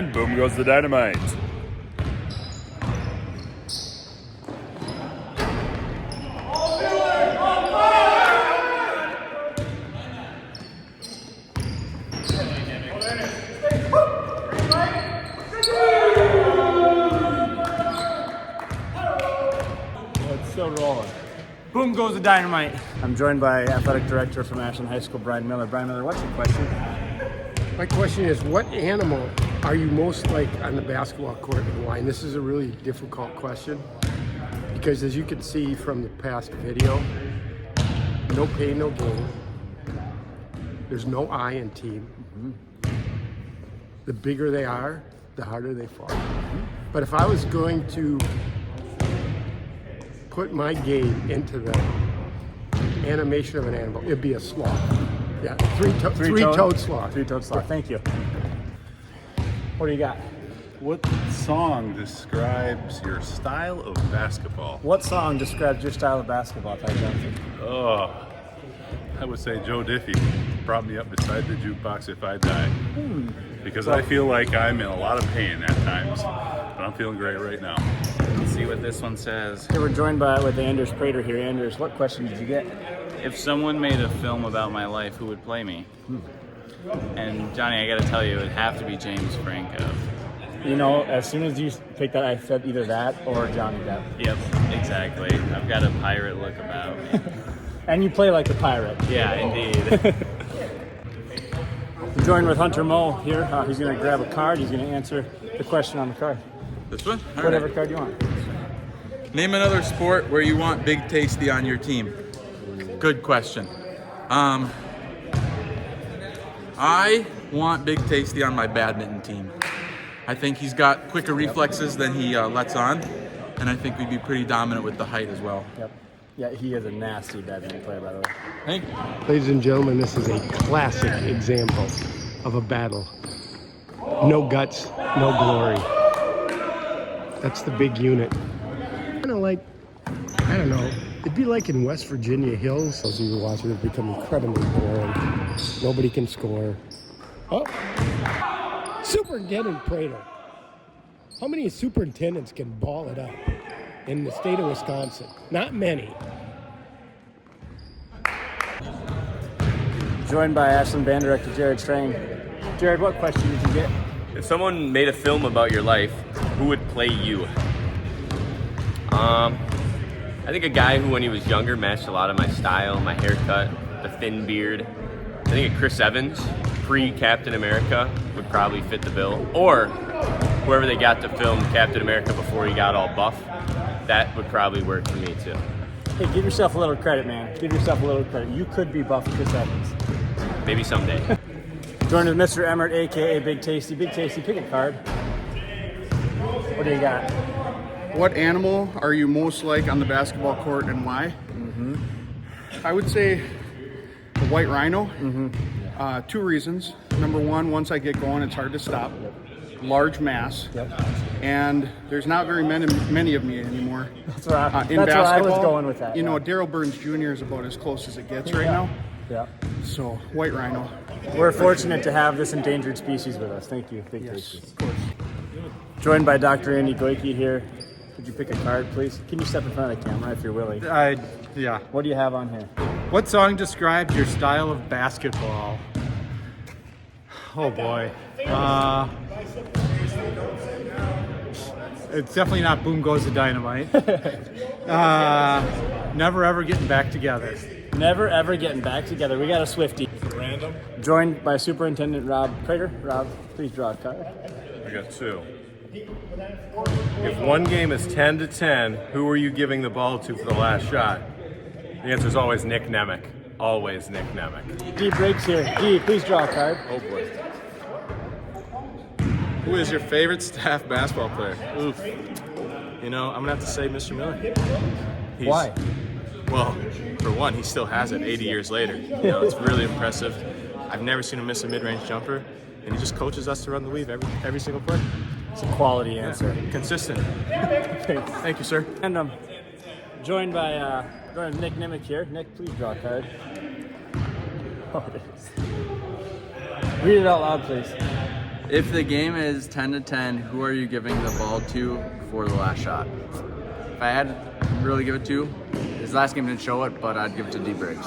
and boom goes the dynamite. Still rolling. Boom goes the dynamite. I'm joined by Athletic Director from Ashland High School, Brian Miller. Brian Miller, what's your question? My question is, what animal are you most like on the basketball court and why? And this is a really difficult question because as you can see from the past video, no pain, no gain. There's no I in team. The bigger they are, the harder they fall. But if I was going to put my game into the animation of an animal, it'd be a sloth. Yeah, three-toed sloth. Three-toed sloth, thank you. What do you got? What song describes your style of basketball? What song describes your style of basketball, Ty Johnson? Oh, I would say Joe Diffie brought me up beside the jukebox if I die. Because I feel like I'm in a lot of pain at times, but I'm feeling great right now. Let's see what this one says. Okay, we're joined with Anders Prater here. Anders, what question did you get? If someone made a film about my life, who would play me? And Johnny, I gotta tell you, it would have to be James Franco. You know, as soon as you picked that, I said either that or Johnny Depp. Yep, exactly. I've got a pirate look about me. And you play like a pirate. Yeah, indeed. I'm joined with Hunter Moe here. He's going to grab a card. He's going to answer the question on the card. This one? All Whatever right. card you want. Name another sport where you want Big Tasty on your team. Good question. I want Big Tasty on my badminton team. I think he's got quicker reflexes than he lets on, and I think we'd be pretty dominant with the height as well. Yep. Yeah, he is a nasty badminton player, by the way. Thank you. Ladies and gentlemen, this is a classic example of a battle. No guts, no glory. That's the big unit. Kind of like, I don't know, it'd be like in West Virginia Hills. Those of you watching have become incredibly boring. Nobody can score. Oh, Superintendent Prater. How many superintendents can ball it up in the state of Wisconsin? Not many. Joined by Ashland Band Director Jared Strang. Jared, what question did you get? If someone made a film about your life, who would play you? I think a guy who, when he was younger, matched a lot of my style, my haircut, the thin beard. I think a Chris Evans, pre-Captain America, would probably fit the bill. Or whoever they got to film Captain America before he got all buff, that would probably work for me too. Hey, give yourself a little credit, man. Give yourself a little credit. You could be buff Chris Evans. Maybe someday. Joined with Mr. Emmert, a.k.a. Big Tasty. Big Tasty, pick a card. What do you got? What animal are you most like on the basketball court and why? I would say the white rhino. Two reasons. Number one, once I get going, it's hard to stop. Large mass. And there's not very many of me anymore. That's where I basketball, was going with that. You know, Daryl Burns Jr. is about as close as it gets right now. Yeah. So, white rhino. We're fortunate to have this endangered species with us. Thank you, Big Yes, Tasty. of course. Joined by Dr. Andy Goike here. Could you pick a card, please? Can you step in front of the camera if you're willing? Yeah. What do you have on here? What song describes your style of basketball? Oh boy. It's definitely not Boom Goes the Dynamite. Never ever getting back together. Never ever getting back together. We got a Swiftie. Random? Joined by Superintendent Rob Prater. Rob, please draw a card. I got two. If one game is 10-10, who are you giving the ball to for the last shot? The answer is always Nick Nemec. Always Nick Nemec. D Briggs here. D, please draw a card. Oh boy. Who is your favorite staff basketball player? Oof. You know, I'm gonna have to say Mr. Miller. Why? Well, for one, he still has it 80 years later. You know, it's really impressive. I've never seen him miss a mid-range jumper, and he just coaches us to run the weave every single play. It's a quality answer. Consistent. Thank you, sir. And joined by Nick Nemec here. Nick, please draw a card. Oh, it is. Read it out loud, please. If the game is 10-10, who are you giving the ball to for the last shot? If I had to really give it to, his last game didn't show it, but I'd give it to D. Briggs.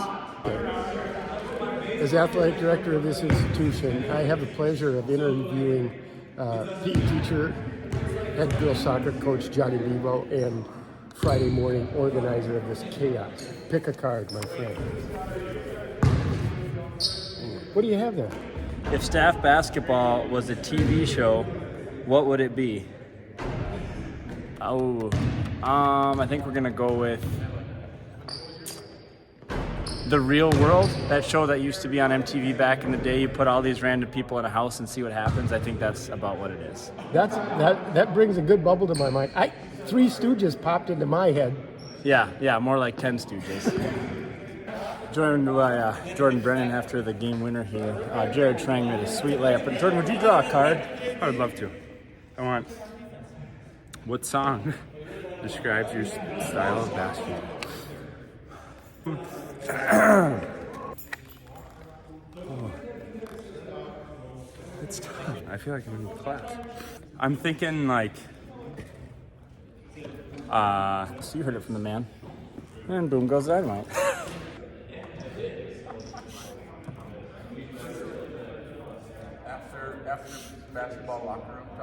As athletic director of this institution, I have the pleasure of interviewing PE teacher, head girls soccer coach Johnny Levo, and Friday morning organizer of this chaos. Pick a card, my friend. What do you have there? If Staff Basketball was a TV show, what would it be? I think we're gonna go with The Real World, that show that used to be on MTV back in the day. You put all these random people in a house and see what happens. I think that's about what it is. That brings a good bubble to my mind. Three Stooges popped into my head. Yeah, more like 10 Stooges. Joined by Jordan Brennan after the game winner here. Jared Trang made a sweet layup. But Jordan, would you draw a card? I would love to. I want, what song describes your style of basketball? It's tough. I feel like I'm in class. I'm thinking like, so you heard it from the man. And boom goes dynamite. After basketball locker room talk.